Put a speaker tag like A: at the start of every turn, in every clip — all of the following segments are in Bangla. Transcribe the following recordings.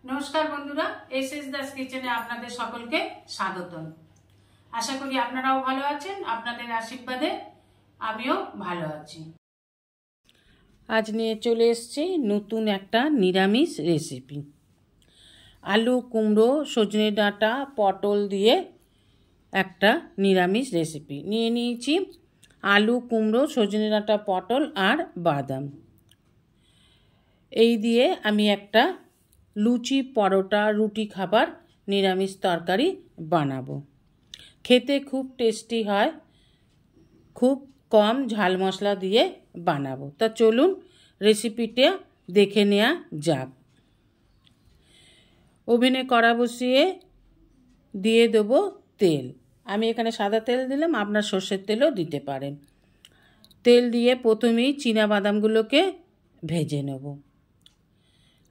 A: নমস্কার বন্ধুরা, এসএস দাস কিচেনে আপনাদের সকলকে স্বাগতম। আশা করি আপনারাও ভালো আছেন। আপনাদের আশীর্বাদে আমিও ভালো আছি। আজ নিয়ে চলে এসেছি নতুন একটা নিরামিষ রেসিপি। আলু, কুমড়ো, সজনে ডাঁটা, পটল দিয়ে একটা নিরামিষ রেসিপি নিয়ে নিয়েছি। আলু, কুমড়ো, সজনে ডাঁটা, পটল আর বাদাম এই দিয়ে আমি একটা লুচি, পরোটা, রুটি খাবার নিরামিষ তরকারি বানাবো। খেতে খুব টেস্টি হয়, খুব কম ঝাল মশলা দিয়ে বানাবো। তা চলুন রেসিপিটা দেখে নেওয়া যাক। ওভেনে কড়া বসিয়ে দিয়ে দেবো তেল। আমি এখানে সাদা তেল দিলাম, আপনার সর্ষের তেলও দিতে পারেন। তেল দিয়ে প্রথমেই চীনাবাদামগুলোকে ভেজে নেব।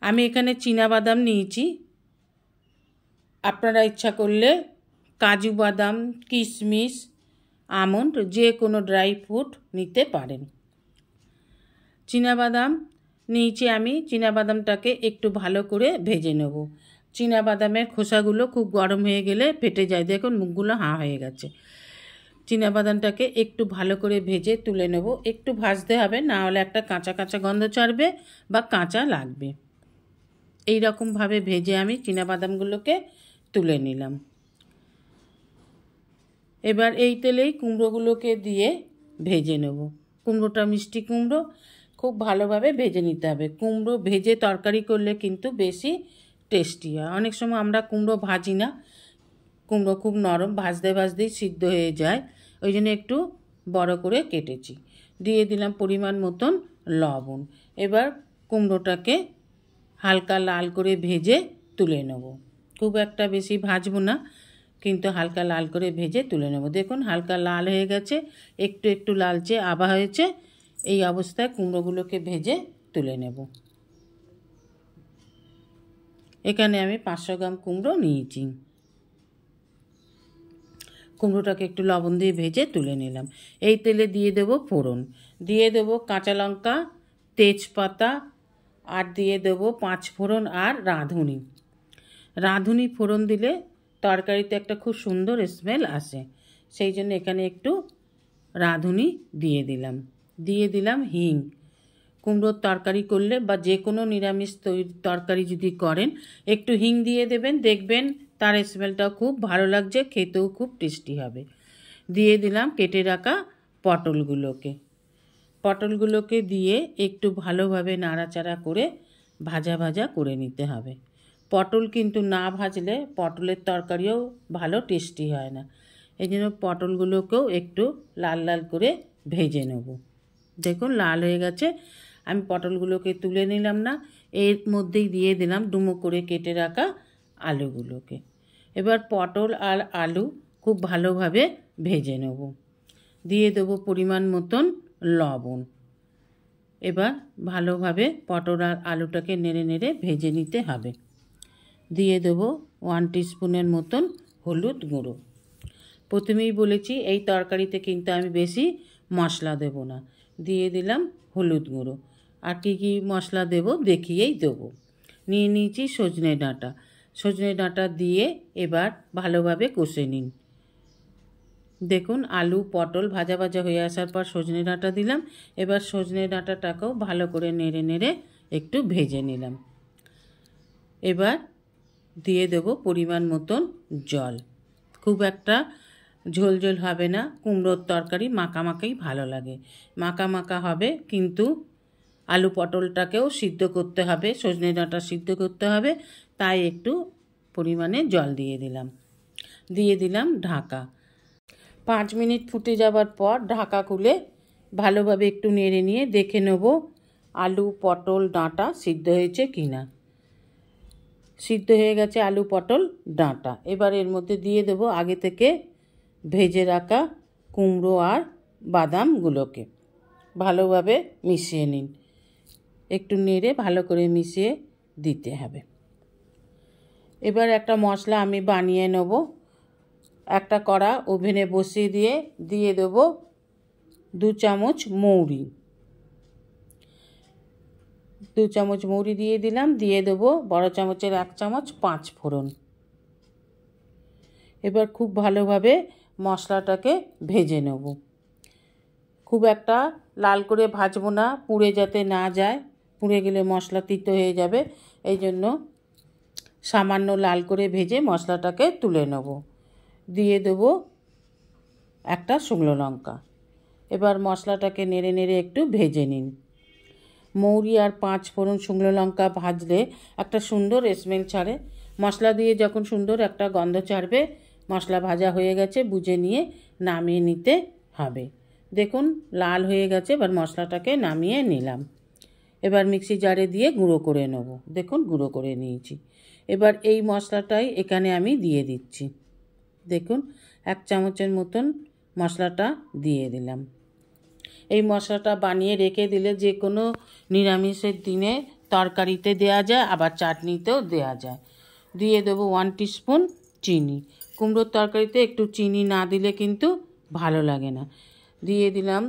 A: আমি এখানে চীনাবাদাম নিয়েছি, আপনারা ইচ্ছা করলে কাজু বাদাম, কিশমিশ, আমন্ড যে কোনো ড্রাই ফ্রুট নিতে পারেন। চীনাবাদাম নিয়েছি আমি। চীনাবাদামটাকে একটু ভালো করে ভেজে নেব। চীনাবাদামের খোসাগুলো খুব গরম হয়ে গেলে ফেটে যায়। দেখুন মুখগুলো হাঁ হয়ে গেছে। চীনাবাদামটাকে একটু ভালো করে ভেজে তুলে নেব। একটু ভাজতে হবে, না হলে একটা কাঁচা কাঁচা গন্ধ ছাড়বে বা কাঁচা লাগবে। এই রকমভাবে ভেজে আমি চীনাবাদামগুলোকে তুলে নিলাম। এবার এই তেলেই কুমড়োগুলোকে দিয়ে ভেজে নেব। কুমড়োটা মিষ্টি কুমড়ো, খুব ভালোভাবে ভেজে নিতে হবে। কুমড়ো ভেজে তরকারি করলে কিন্তু বেশি টেস্টি হয়। অনেক সময় আমরা কুমড়ো ভাজি না, কুমড়ো খুব নরম, ভাজতে ভাজতেই সিদ্ধ হয়ে যায়। ওই জন্য একটু বড় করে কেটেছি। দিয়ে দিলাম পরিমাণ মতন লবণ। এবার কুমড়োটাকে হালকা লাল করে ভেজে তুলে নেব। খুব একটা বেশি ভাজবো না, কিন্তু হালকা লাল করে ভেজে তুলে নেব। দেখুন হালকা লাল হয়ে গেছে, একটু একটু লালচে আভা হয়েছে। এই অবস্থায় কুমড়োগুলোকে ভেজে তুলে নেব। এখানে আমি 500 গ্রাম কুমড়ো নিয়েছি। কুমড়োটাকে একটু লবণ দিয়ে ভেজে তুলে নিলাম। এই তেলে দিয়ে দেব ফোড়ন। দিয়ে দেব কাঁচা লঙ্কা, তেজপাতা, আর দিয়ে দেবো 5 ফোড়ন আর রাঁধুনি। রাঁধুনি ফোড়ন দিলে তরকারিতে একটা খুব সুন্দর স্মেল আসে, সেই জন্য এখানে একটু রাঁধুনি দিয়ে দিলাম। দিয়ে দিলাম হিং। কুমড়োর তরকারি করলে বা যে কোনো নিরামিষ তরকারি যদি করেন একটু হিং দিয়ে দেবেন, দেখবেন তার স্মেলটাও খুব ভালো লাগছে, খেতেও খুব টেস্টি হবে। দিয়ে দিলাম কেটে রাখা পটলগুলোকে। পটলগুলোকে দিয়ে একটু ভালোভাবে নাড়াচাড়া করে ভাজা ভাজা করে নিতে হবে। পটল কিন্তু না ভাজলে পটলের তরকারিও ভালো টেস্টি হয় না। এই জন্য পটলগুলোকেও একটু লাল লাল করে ভেজে নেব। দেখুন লাল হয়ে গেছে। আমি পটলগুলোকে তুলে নিলাম না, এর মধ্যেই দিয়ে দিলাম ডুমো করে কেটে রাখা আলুগুলোকে। এবার পটল আর আলু খুব ভালোভাবে ভেজে নেব। দিয়ে দেবো পরিমাণ মতন লবণ। এবার ভালোভাবে পটল আর আলুটাকে নেড়ে নেড়ে ভেজে নিতে হবে। দিয়ে দেবো 1 টিস্পুনের মতন হলুদ গুঁড়ো। প্রথমেই বলেছি এই তরকারিতে কিন্তু আমি বেশি মশলা দেব না। দিয়ে দিলাম হলুদ গুঁড়ো। আর কী কী মশলা দেব দেখিয়েই দেবো। নিয়ে নিয়েছি সজনে ডাঁটা। সজনে ডাঁটা দিয়ে এবার ভালোভাবে কষে নিন। দেখুন আলু পটল ভাজা ভাজা হয়ে আসার পর সজনে ডাঁটা দিলাম। এবার সজনে ডাঁটাটাকেও ভালো করে নেড়ে নেড়ে একটু ভেজে নিলাম। এবার দিয়ে দেব পরিমাণ মতন জল। খুব একটা ঝোল ঝোল হবে না, কুমড়োর তরকারি মাখা মাখাই ভালো লাগে। মাখা মাখা হবে, কিন্তু আলু পটলটাকেও সিদ্ধ করতে হবে, সজনে ডাঁটা সিদ্ধ করতে হবে, তাই একটু পরিমাণে জল দিয়ে দিলাম। দিয়ে দিলাম ঢাকা। 5 মিনিট ফুটে যাবার পর ঢাকা খুলে ভালোভাবে একটু নেড়ে নিয়ে দেখে নেব আলু পটল ডাঁটা সিদ্ধ হয়েছে কি না। সিদ্ধ হয়ে গেছে আলু পটল ডাঁটা। এবার এর মধ্যে দিয়ে দেব আগে থেকে ভেজে রাখা কুমড়ো আর বাদামগুলোকে। ভালোভাবে মিশিয়ে নিন। একটু নেড়ে ভালো করে মিশিয়ে দিতে হবে। এবার একটা মশলা আমি বানিয়ে নেব। একটা কড়া ওভেনে বসিয়ে দিয়ে দেবো 2 চামচ মৌরি। 2 চামচ মৌরি দিয়ে দিলাম, দিয়ে দেবো বড় চামচের 1 চামচ 5 ফোড়ন। এবার খুব ভালোভাবে মশলাটাকে ভেজে নেব। খুব একটা লাল করে ভাজবো না, পুড়ে যাতে না যায়, পুড়ে গেলে মশলা তিতো হয়ে যাবে। এই জন্য সামান্য লাল করে ভেজে মশলাটাকে তুলে নেব। দিয়ে দেবো একটা শুকনো লঙ্কা। এবার মশলাটাকে নেড়ে নেড়ে একটু ভেজে নিন। মৌরি আর 5 ফোড়ন শুকনো লঙ্কা ভাজলে একটা সুন্দর স্মেল ছাড়ে। মশলা দিয়ে যখন সুন্দর একটা গন্ধ ছাড়বে, মশলা ভাজা হয়ে গেছে বুঝে নিয়ে নামিয়ে নিতে হবে। দেখুন লাল হয়ে গেছে, এবার মশলাটাকে নামিয়ে নিলাম। এবার মিক্সি জারে দিয়ে গুঁড়ো করে নেব। দেখুন গুঁড়ো করে নিয়েছি। এবার এই মশলাটাই এখানে আমি দিয়ে দিচ্ছি। দেখুন 1 চামচের মতন মশলাটা দিয়ে দিলাম। এই মশলাটা বানিয়ে রেখে দিলে যে কোনো নিরামিষের দিনে তরকারিতে দেওয়া যায়, আবার চাটনিতেও দেওয়া যায়। দিয়ে দেবো 1 টিস্পুন চিনি। কুমড়োর তরকারিতে একটু চিনি না দিলে কিন্তু ভালো লাগে না। দিয়ে দিলাম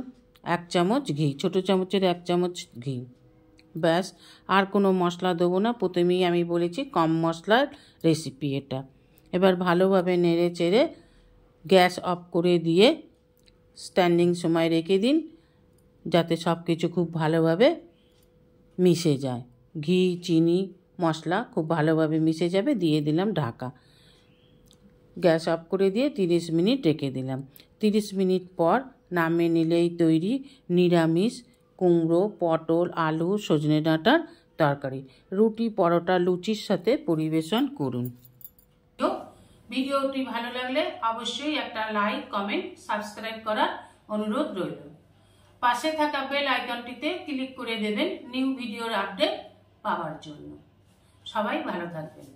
A: 1 চামচ ঘি, ছোটো চামচের 1 চামচ ঘি। ব্যাস, আর কোনো মশলা দেবো না। প্রথমেই আমি বলেছি কম মশলার রেসিপি এটা। এবার ভালোভাবে নেড়ে চেড়ে গ্যাস অফ করে দিয়ে স্ট্যান্ডিং সময় রেখে দিন, যাতে সব কিছু খুব ভালোভাবে মিশে যায়। ঘি, চিনি, মশলা খুব ভালোভাবে মিশে যাবে। দিয়ে দিলাম ঢাকা। গ্যাস অফ করে দিয়ে 30 মিনিট রেখে দিলাম। 30 মিনিট পর নামিয়ে নিলেই তৈরি নিরামিষ কুমড়ো, পটল, আলু, সজনে ডাঁটার তরকারি। রুটি, পরোটা, লুচির সাথে পরিবেশন করুন। ভিডিওটি ভালো লাগলে অবশ্যই একটা লাইক, কমেন্ট, সাবস্ক্রাইব করার অনুরোধ রইল। পাশে থাকা বেল আইকনটিতে ক্লিক করে দেবেন নিউ ভিডিওর আপডেট পাওয়ার জন্য। সবাই ভালো থাকবেন।